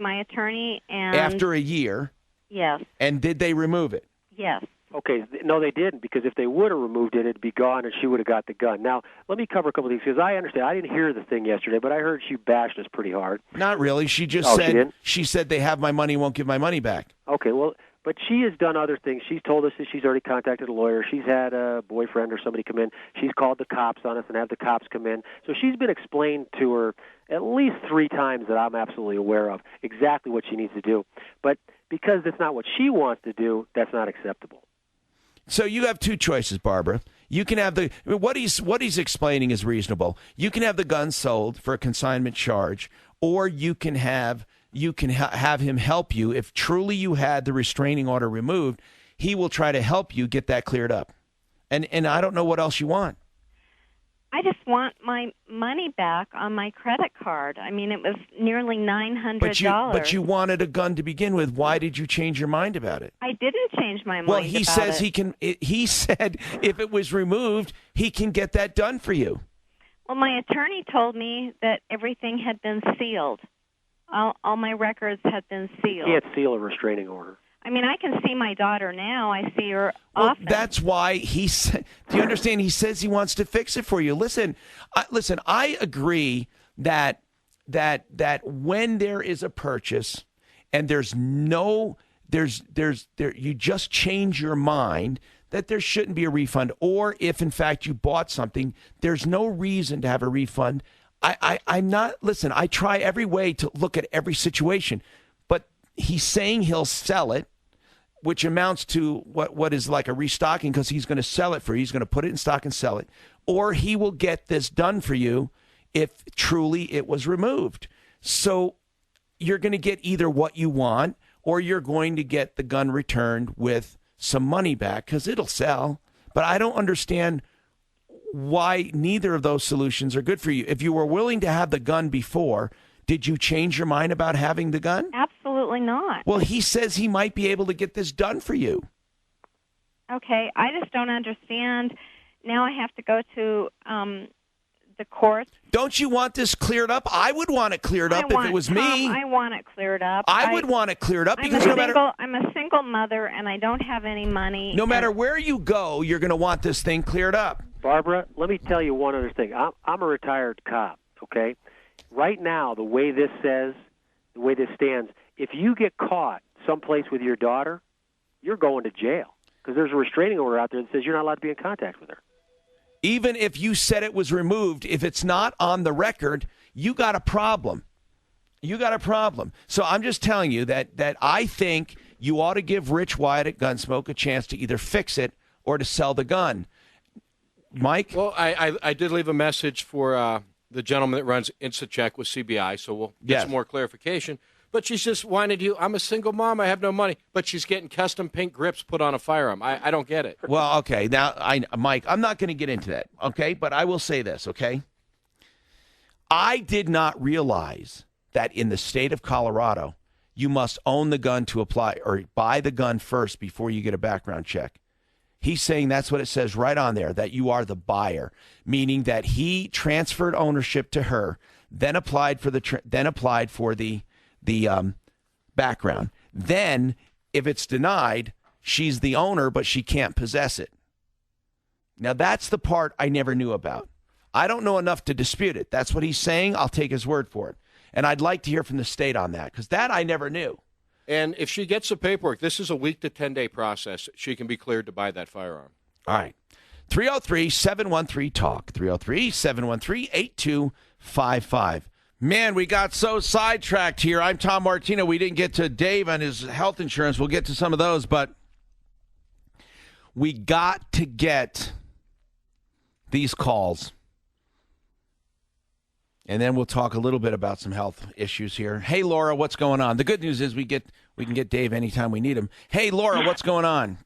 my attorney, and After a year. yes, And did they remove it? yes. Okay, no, they didn't, because if they would have removed it, it'd be gone, and she would have got the gun. Now, let me cover a couple of things, because I understand. I didn't hear the thing yesterday, but I heard she bashed us pretty hard. Not really. She just said she said they have my money, won't give my money back. Okay, well, but she has done other things. She's told us that she's already contacted a lawyer. She's had a boyfriend or somebody come in. She's called the cops on us and had the cops come in. So she's been explained to her at least 3 times that I'm absolutely aware of exactly what she needs to do. But because that's not what she wants to do, that's not acceptable. So you have 2 choices, Barbara. You can have what he's explaining is reasonable. You can have the gun sold for a consignment charge, or you can have him help you. If truly you had the restraining order removed, he will try to help you get that cleared up. And I don't know what else you want. I just want my money back on my credit card. I mean, it was nearly $900. But you wanted a gun to begin with. Why did you change your mind about it? I didn't change my mind. Well, he about says it. he said if it was removed, he can get that done for you. Well, my attorney told me that everything had been sealed. All my records had been sealed. You can't seal a restraining order. I mean, I can see my daughter now. I see her well, often. That's why he said. Do you understand? He says he wants to fix it for you. Listen. I agree that when there is a purchase and you just change your mind, that there shouldn't be a refund. Or if in fact you bought something, there's no reason to have a refund. I'm not. Listen, I try every way to look at every situation, but he's saying he'll sell it, which amounts to what is like a restocking, because he's going to sell it for you. He's going to put it in stock and sell it. Or he will get this done for you if truly it was removed. So you're going to get either what you want, or you're going to get the gun returned with some money back, because it'll sell. But I don't understand why neither of those solutions are good for you. If you were willing to have the gun before, did you change your mind about having the gun? Absolutely not. Well, he says he might be able to get this done for you. Okay, I just don't understand. Now I have to go to the court. Don't you want this cleared up? I would want it cleared up if it was me. I want it cleared up. I would want it cleared up because I'm a single mother and I don't have any money. No matter where you go, you're going to want this thing cleared up. Barbara, let me tell you one other thing. I'm a retired cop, okay? Right now, the way this stands, if you get caught someplace with your daughter, you're going to jail, because there's a restraining order out there that says you're not allowed to be in contact with her. Even if you said it was removed, if it's not on the record, you got a problem. You got a problem. So I'm just telling you that I think you ought to give Rich Wyatt at Gunsmoke a chance to either fix it or to sell the gun. Mike? Well, I did leave a message for the gentleman that runs InstaCheck with CBI, so we'll get some more clarification. But she's just whining to you, I'm a single mom, I have no money. But she's getting custom pink grips put on a firearm. I don't get it. Well, okay. Now, Mike, I'm not going to get into that, okay? But I will say this, okay? I did not realize that in the state of Colorado, you must own the gun to apply or buy the gun first before you get a background check. He's saying that's what it says right on there, that you are the buyer, meaning that he transferred ownership to her, then applied for the background. Then, if it's denied, she's the owner, but she can't possess it. Now, that's the part I never knew about. I don't know enough to dispute it. That's what he's saying. I'll take his word for it. And I'd like to hear from the state on that, because that I never knew. And if she gets the paperwork, this is a week to 10-day process. She can be cleared to buy that firearm. All right. 303-713-TALK. 303-713-8255. Man, we got so sidetracked here. I'm Tom Martino. We didn't get to Dave on his health insurance. We'll get to some of those, but we got to get these calls. And then we'll talk a little bit about some health issues here. Hey, Laura, what's going on? The good news is we can get Dave anytime we need him. Hey, Laura, what's going on?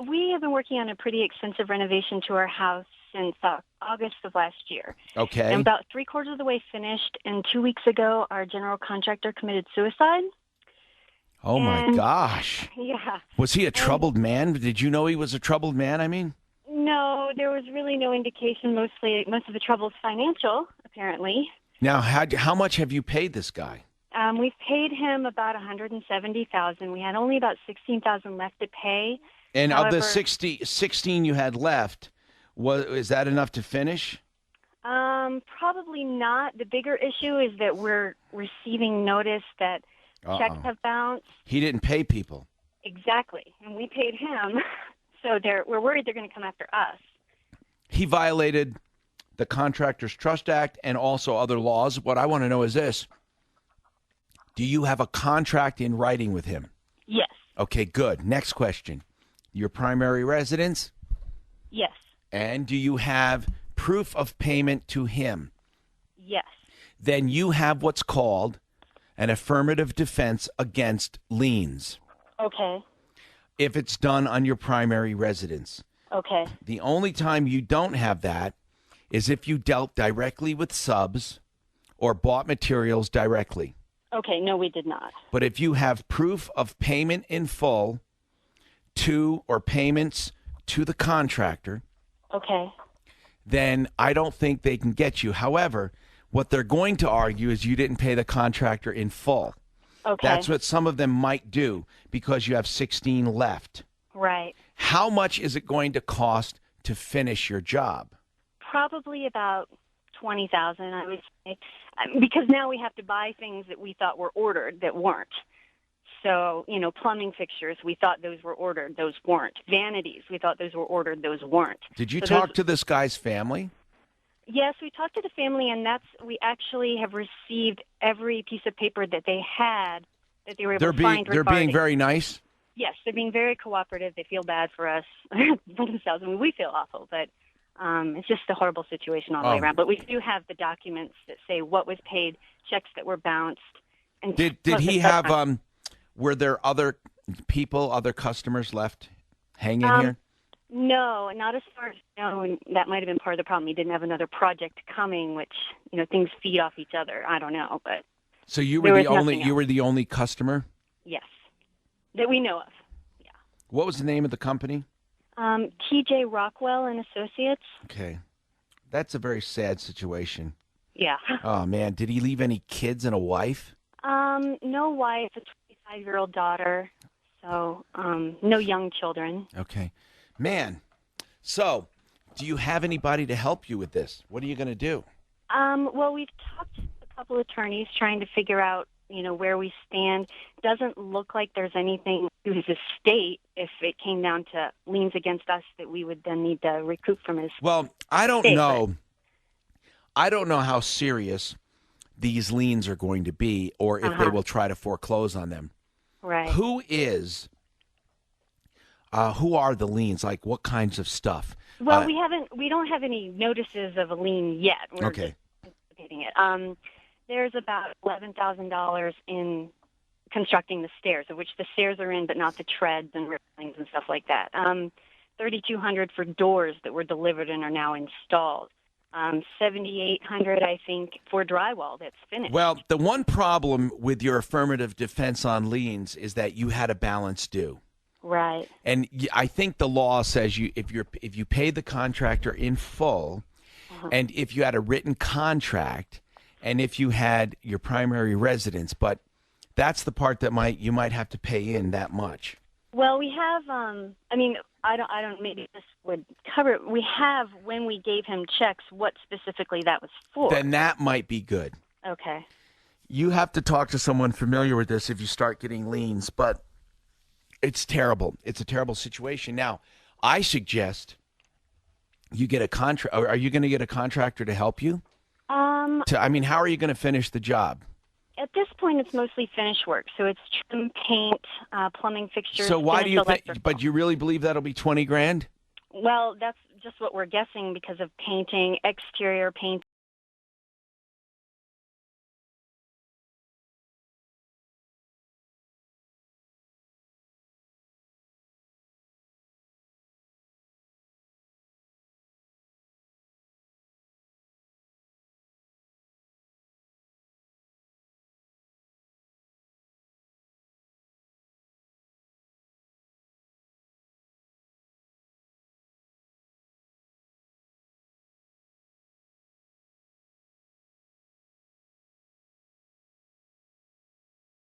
We have been working on a pretty extensive renovation to our house since August of last year. Okay. And about 3/4 of the way finished, and 2 weeks ago, our general contractor committed suicide. Oh, my gosh. Yeah. Was he a troubled man? Did you know he was a troubled man, I mean? No, there was really no indication. Most of the trouble is financial, apparently. Now, how much have you paid this guy? We've paid him about $170,000. We had only about $16,000 left to pay. And However, of the 16 you had left, is that enough to finish? Probably not. The bigger issue is that we're receiving notice that checks have bounced. He didn't pay people. Exactly, and we paid him, so we're worried they're going to come after us. He violated the Contractors Trust Act and also other laws. What I want to know is this. Do you have a contract in writing with him? Yes. Okay, good. Next question. Your primary residence? Yes. And do you have proof of payment to him? Yes. Then you have what's called an affirmative defense against liens. Okay. If it's done on your primary residence. Okay. The only time you don't have that is if you dealt directly with subs or bought materials directly. Okay, no, we did not. But if you have proof of payment in full to or payments to the contractor, okay, then I don't think they can get you. However, what they're going to argue is you didn't pay the contractor in full. Okay. That's what some of them might do because you have 16 left. Right. How much is it going to cost to finish your job? Probably about $20,000, I would say, because now we have to buy things that we thought were ordered that weren't. So, plumbing fixtures, we thought those were ordered, those weren't. Vanities, we thought those were ordered, those weren't. Did you talk to this guy's family? Yes, we talked to the family, and we actually have received every piece of paper that they had that they were able to find. They're being very nice? Yes, they're being very cooperative. They feel bad for us, for themselves. I mean, we feel awful, but it's just a horrible situation all the way around. But we do have the documents that say what was paid, checks that were bounced. And Did he have, were there other people, other customers left hanging here? No, not as far as I know. And that might have been part of the problem. He didn't have another project coming, which, things feed off each other. I don't know, but so you were the only customer? Yes, that we know of. Yeah. What was the name of the company? TJ Rockwell and Associates. Okay. That's a very sad situation. Yeah. Oh, man. Did he leave any kids and a wife? No wife, a 25-year-old daughter, so no young children. Okay. Man, so do you have anybody to help you with this? What are you going to do? Well, we've talked to a couple attorneys trying to figure out, where we stand. Doesn't look like there's anything to his estate if it came down to liens against us that we would then need to recoup from his Well, I don't estate, know. I don't know how serious these liens are going to be or if they will try to foreclose on them. Right. Who are the liens? Like what kinds of stuff? Well, we don't have any notices of a lien yet. We're okay. just anticipating it. There's about $11,000 in constructing the stairs, of which the stairs are in, but not the treads and railings and stuff like that. $3,200 for doors that were delivered and are now installed. $7,800, I think, for drywall that's finished. Well, the one problem with your affirmative defense on liens is that you had a balance due. Right. And I think the law says if you pay the contractor in full, and if you had a written contract, and if you had your primary residence, but that's the part that you might have to pay in that much. Well, we have. I don't. Maybe this would cover it. We have, when we gave him checks, what specifically that was for. Then that might be good. Okay. You have to talk to someone familiar with this if you start getting liens, but it's terrible. It's a terrible situation. Now, I suggest you get a contract. Are you going to get a contractor to help you? How are you going to finish the job? At this point, it's mostly finish work. So it's trim, paint, plumbing fixtures. So why do you think? Electrical. But you really believe that'll be $20,000? Well, that's just what we're guessing because of painting, exterior paint